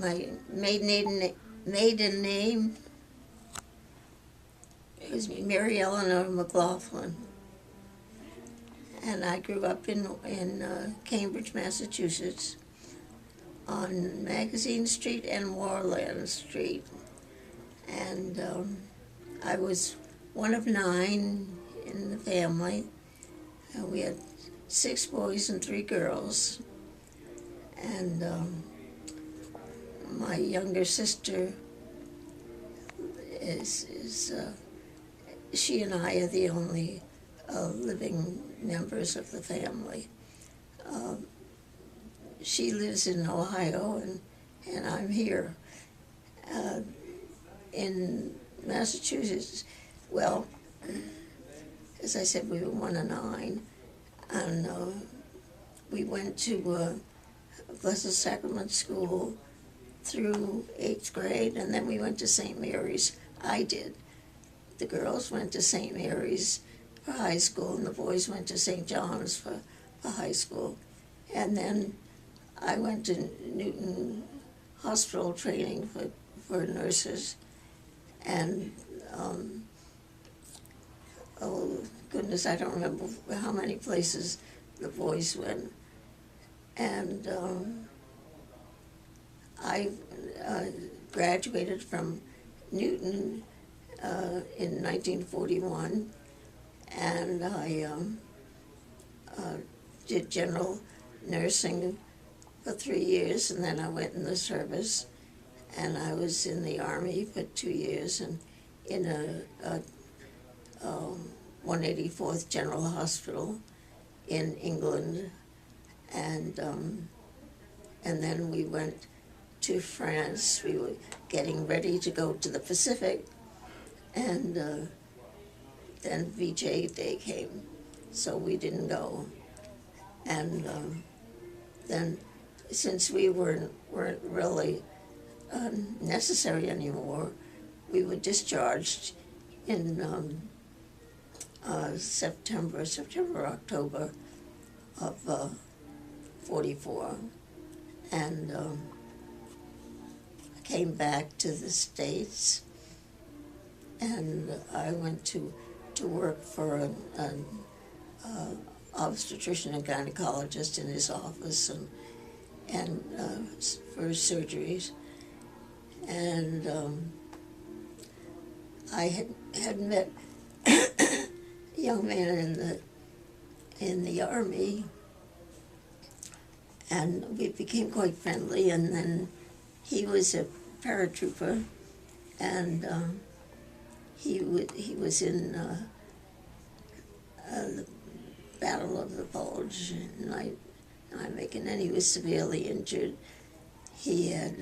my maiden name was Mary Eleanor McLaughlin, and I grew up in Cambridge, Massachusetts, on Magazine Street and Moorland Street, and I was one of 9 in the family. We had 6 boys and 3 girls, and my younger sister is she and I are the only living members of the family. She lives in Ohio, and I'm here. In Massachusetts, well, as I said, we were one of 9, and we went to Blessed Sacrament School through 8th grade, and then we went to St. Mary's. I did. The girls went to St. Mary's for high school, and the boys went to St. John's for high school. And then I went to Newton Hospital training for nurses. And, oh goodness, I don't remember how many places the boys went. And I graduated from Newton in 1941, and I did general nursing for 3 years, and then I went in the service, and I was in the Army for 2 years, and in a 184th General Hospital in England, and then we went to France. We were getting ready to go to the Pacific, and then VJ Day came, so we didn't go. And then, since we weren't really necessary anymore, we were discharged in October of 44, and I came back to the States, and I went to work for an obstetrician and gynecologist in his office, and for surgeries, and I had met a young man in the Army, and we became quite friendly, and then he was a paratrooper, and he was in the Battle of the Bulge in Nijmegen, and he was severely injured. He had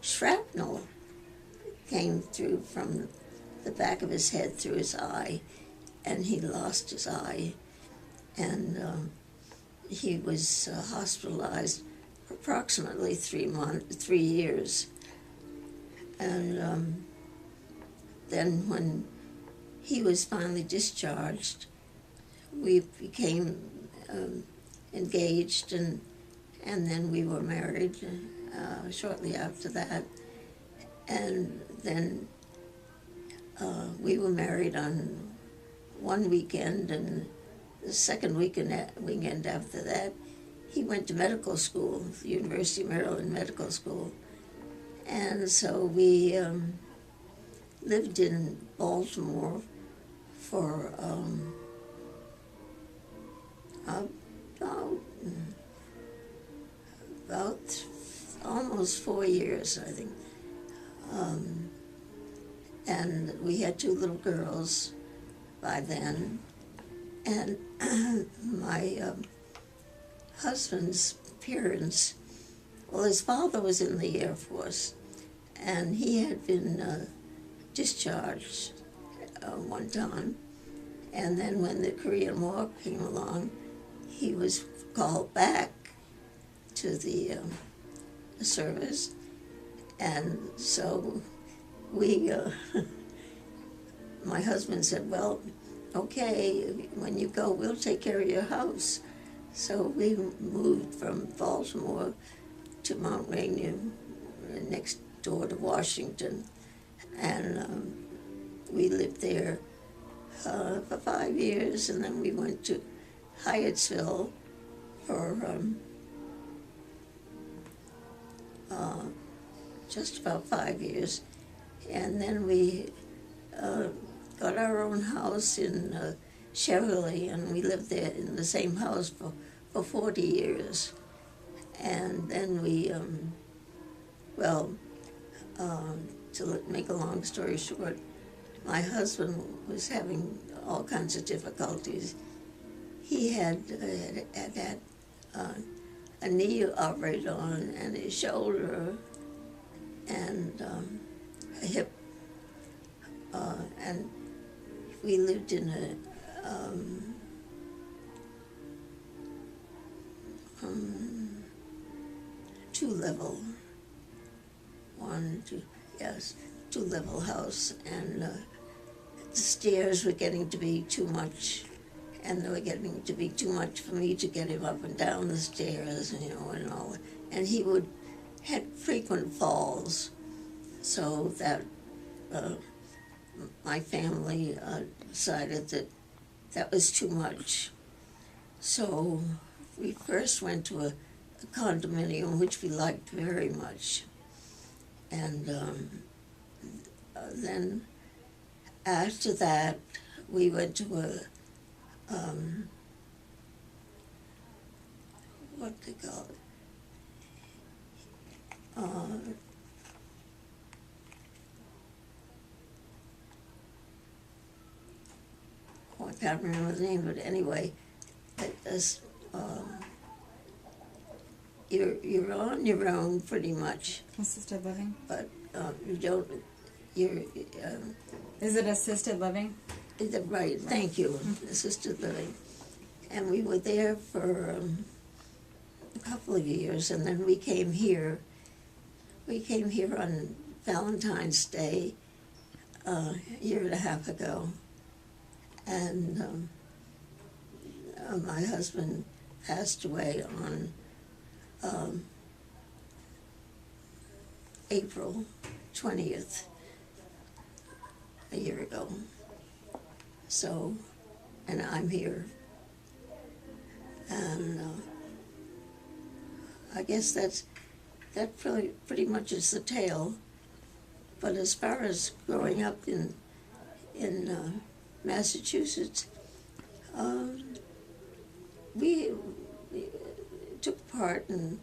shrapnel came through from the back of his head through his eye, and he lost his eye, and he was hospitalized for approximately 3 years. And then when he was finally discharged, we became engaged, and then we were married shortly after that. And then we were married on one weekend, and the second weekend after that, he went to medical school, the University of Maryland Medical School. And so we lived in Baltimore for about almost 4 years, I think. And we had 2 little girls by then. And my husband's parents, well, his father was in the Air Force, and he had been discharged one time. And then when the Korean War came along, he was called back to the service. And so we, my husband said, well, okay, when you go, we'll take care of your house. So we moved from Baltimore to Mount Rainier, next door to Washington, and we lived there for 5 years, and then we went to Hyattsville for just about 5 years, and then we got our own house in Cheverly, and we lived there in the same house for 40 years. And then we, to make a long story short, my husband was having all kinds of difficulties. He had a knee operated on, and his shoulder, and a hip, and we lived in a two-level, two-level house, and the stairs were getting to be too much, and they were getting to be too much for me to get him up and down the stairs, and all that. And he had frequent falls, so that my family decided that was too much. So we first went to a condominium, which we liked very much. And then after that, we went to what they call it? I can't remember the name of it. Anyway, you're on your own pretty much. Assisted living? But you don't, Is it assisted living? Right, thank you, assisted living. And we were there for a couple of years, and then we came here. We came here on Valentine's Day a year and a half ago. And my husband passed away on April 20th, a year ago. So, and I'm here. And I guess that pretty much is the tale. But as far as growing up in Massachusetts, we took part in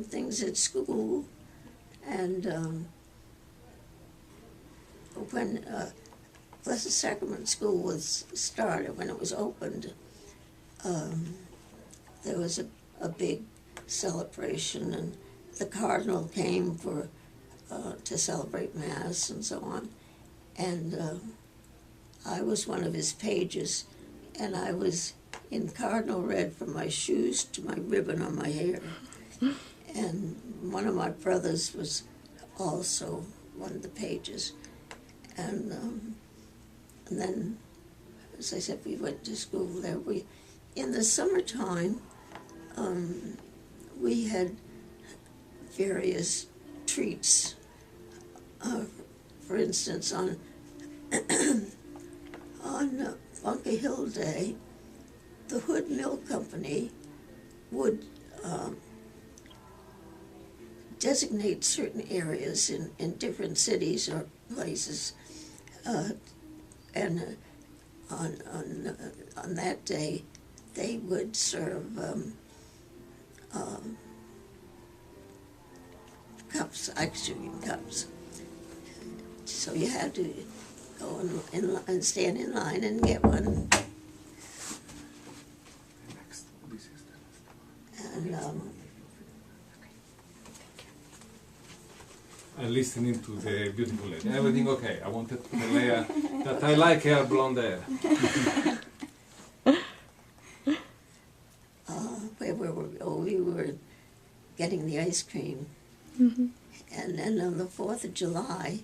things at school, and when Blessed Sacrament School was started, when it was opened, there was a big celebration, and the Cardinal came to celebrate Mass and so on, and I was one of his pages, and I was in cardinal red from my shoes to my ribbon on my hair. And one of my brothers was also one of the pages. And then, as I said, we went to school there. In the summertime, we had various treats. For instance, on Bunker Hill Day, the Hood Milk Company would designate certain areas in different cities or places, and on that day, they would serve cups, ice cream cups. So you had to go and stand in line and get one. And listening to the beautiful lady. Everything okay. I wanted to tell Leah that I like her blonde hair. We were getting the ice cream. And then on the 4th of July,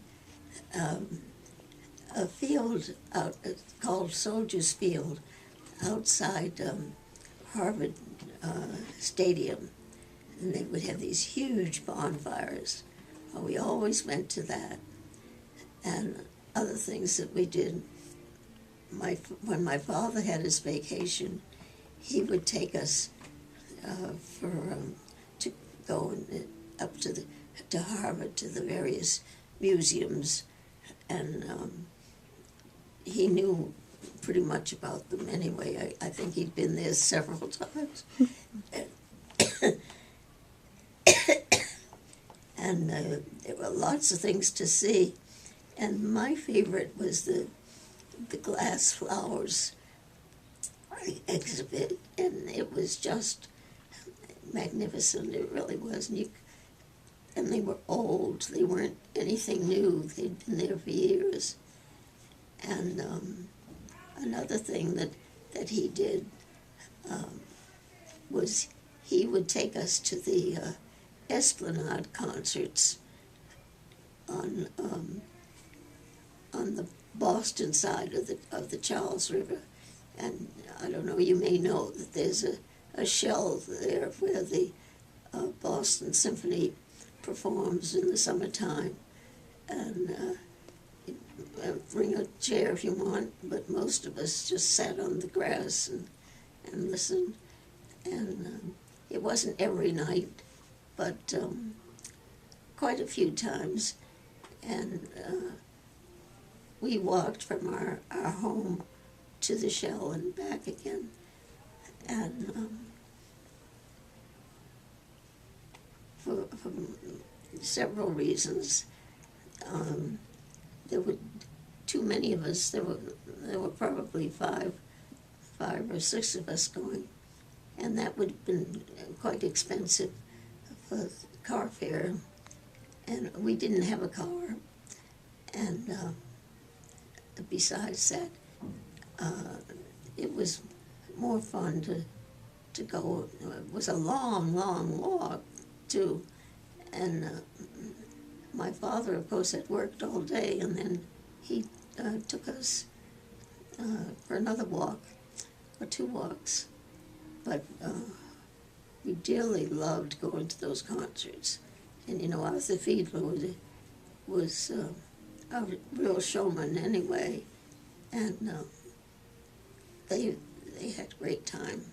a field out called Soldiers Field outside Harvard Stadium, and they would have these huge bonfires. Well, we always went to that. And other things that we did, when my father had his vacation, he would take us to go up to Harvard, to the various museums, and he knew pretty much about them anyway. I think he'd been there several times. And there were lots of things to see. And my favorite was the glass flowers exhibit, and it was just magnificent. It really was. And they were old. They weren't anything new. They'd been there for years. And another thing that he did was he would take us to the Esplanade concerts on the Boston side of the Charles River. And I don't know, you may know that there's a shell there where the Boston Symphony performs in the summertime. And bring a chair if you want, but most of us just sat on the grass and listened. And it wasn't every night, but quite a few times. And we walked from our home to the shell and back again. And for several reasons, there were too many of us. There were probably five or six of us going, and that would have been quite expensive for car fare. And we didn't have a car, and besides that, it was more fun to go. It was a long walk too, and my father, of course, had worked all day, and then he took us for another walk, or two walks. But we dearly loved going to those concerts. And, you know, Arthur Fiedler was a real showman anyway, and they had a great time.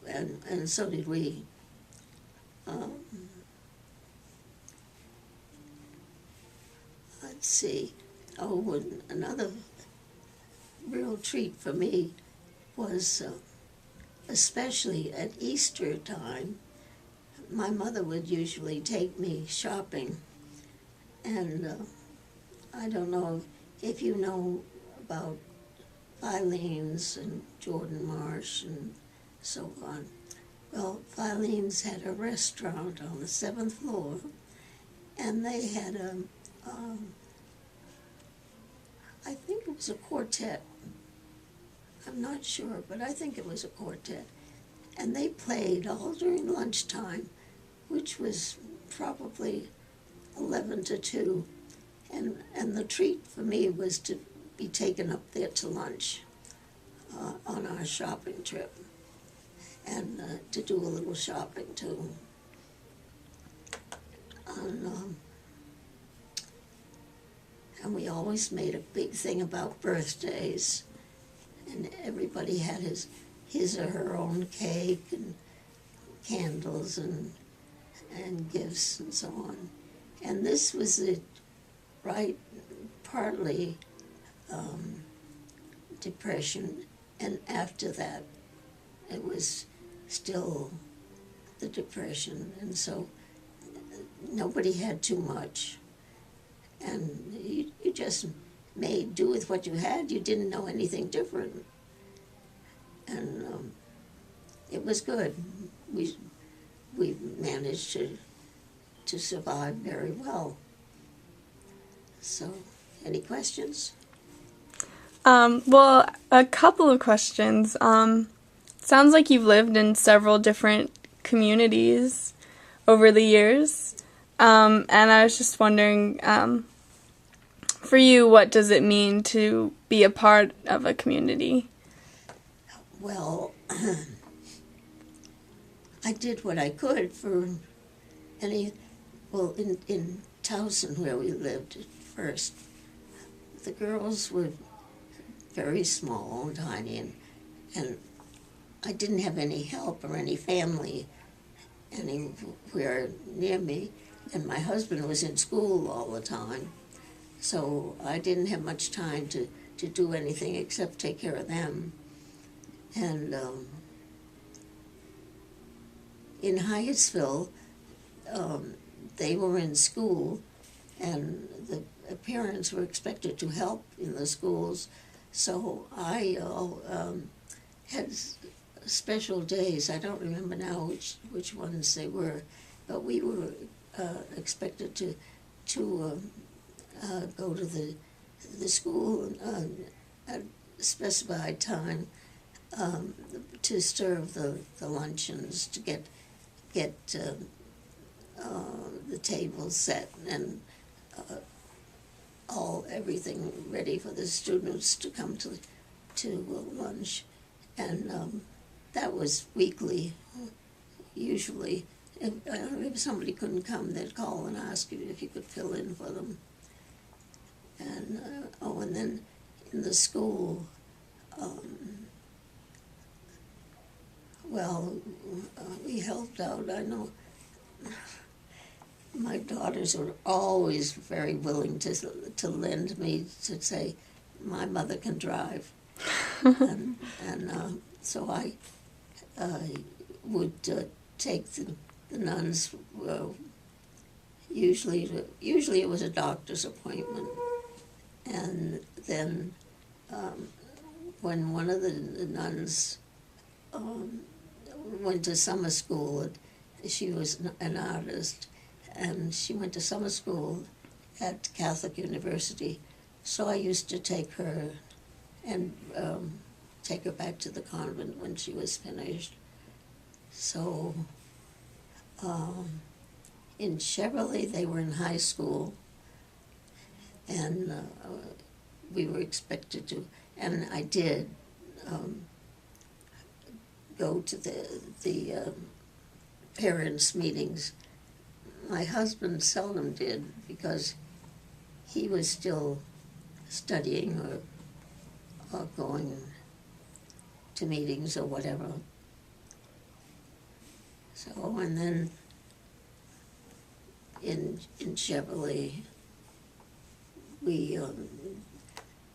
And so did we. Let's see. Oh, and another real treat for me was, especially at Easter time, my mother would usually take me shopping. And I don't know if you know about Filene's and Jordan Marsh and so on. Well, Filene's had a restaurant on the 7th floor, and they had I think it was a quartet. I'm not sure, but I think it was a quartet. And they played all during lunchtime, which was probably 11 to 2. And the treat for me was to be taken up there to lunch on our shopping trip, and to do a little shopping too. And we always made a big thing about birthdays, and everybody had his or her own cake and candles and gifts and so on. And this was it, right? Partly depression, and after that it was still the depression, and so nobody had too much, and you just made do with what you had. You didn't know anything different, and it was good. We managed to survive very well. So, any questions? Well, a couple of questions. Sounds like you've lived in several different communities over the years. And I was just wondering, For you, what does it mean to be a part of a community? Well, I did what I could for in Towson where we lived at first, the girls were very small and tiny, and I didn't have any help or any family anywhere near me, and my husband was in school all the time, so I didn't have much time to do anything except take care of them. And in Hyattsville, they were in school, and the parents were expected to help in the schools, so I had special days. I don't remember now which ones they were, but we were expected to go to the school at a specified time to serve the luncheons, to get the table set and everything ready for the students to come to lunch, and that was weekly. Usually, if somebody couldn't come, they'd call and ask you if you could fill in for them. And and then in the school, we helped out. I know my daughters were always very willing to lend me, to say, my mother can drive. and so I would take the nuns, usually it was a doctor's appointment, and then when one of the nuns went to summer school, she was an artist, and she went to summer school at Catholic University, so I used to take her and take her back to the convent when she was finished. So in Cheverly, they were in high school, and we were expected to, and I did go to the parents' meetings. My husband seldom did because he was still studying or going to meetings or whatever. So, and then in Cheverly,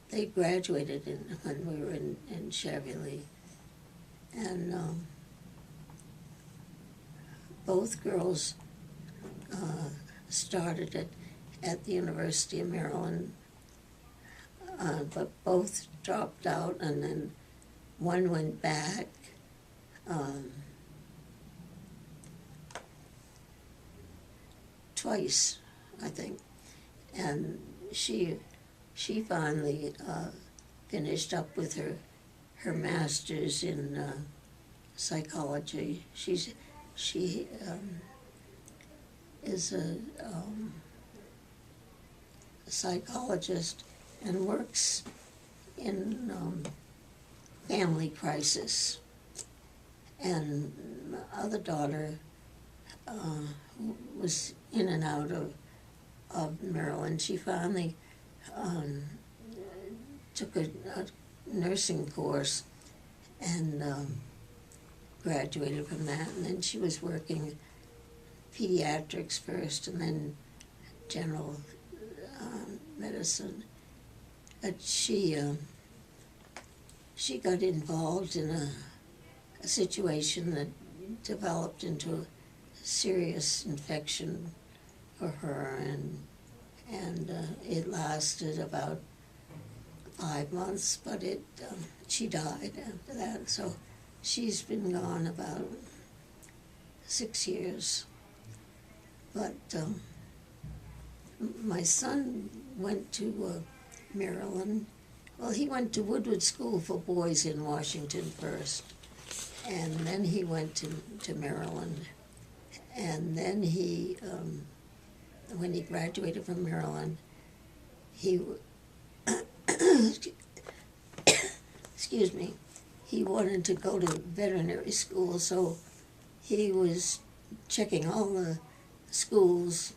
they graduated when we were in Cheverly, and both girls started at the University of Maryland, but both dropped out, and then one went back twice, I think, and she finally finished up with her master's in psychology. She is a psychologist and works in family crisis. And my other daughter was in and out of Maryland. She finally took a nursing course and graduated from that, and then she was working pediatrics first and then general medicine. But she got involved in a situation that developed into a serious infection for her, and it lasted about 5 months, but she died after that. So she's been gone about 6 years. But my son went to Maryland. Well, he went to Woodward School for Boys in Washington first, and then he went to Maryland. And then he, when he graduated from Maryland, he, excuse me, he wanted to go to veterinary school, so he was checking all the schools,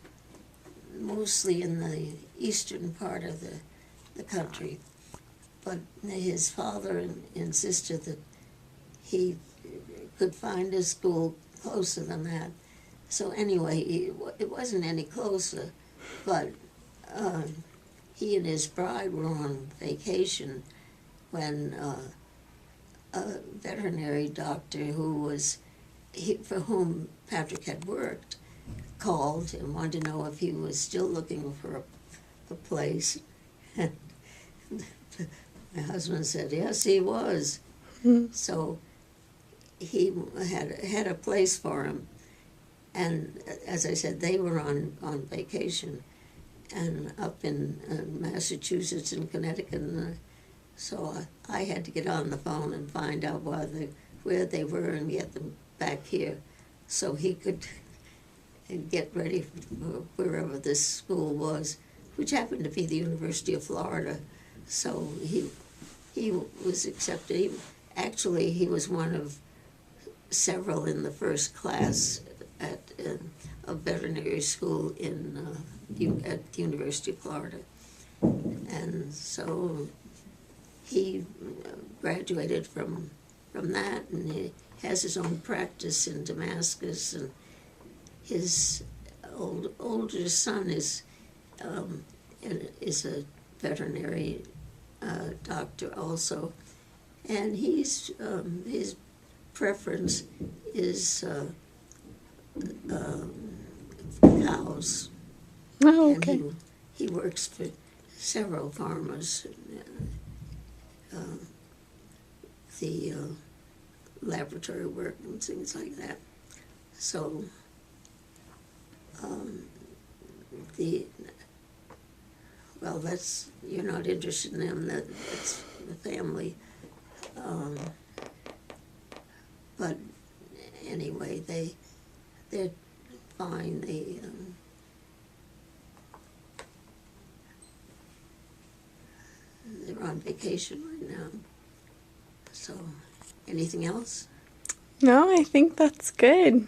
mostly in the eastern part of the country. But his father insisted that he could find a school closer than that. So anyway, it wasn't any closer, but he and his bride were on vacation when a veterinary doctor for whom Patrick had worked called and wanted to know if he was still looking for a place. And my husband said, yes, he was. So he had a place for him. And as I said, they were on vacation and up in Massachusetts and Connecticut. And, so I had to get on the phone and find out where they were and get them back here so he could get ready for wherever this school was, which happened to be the University of Florida. So he was accepted. He was one of several in the first class at a veterinary school at the University of Florida. And so he graduated from that, and he has his own practice in Damascus, and his older son is a veterinary doctor also, and his preference is cows. Oh, okay. And he works for several farmers. The laboratory work and things like that. So that's, you're not interested in them, that's the family. But anyway, they're fine. They're on vacation right now. So, anything else? No, I think that's good.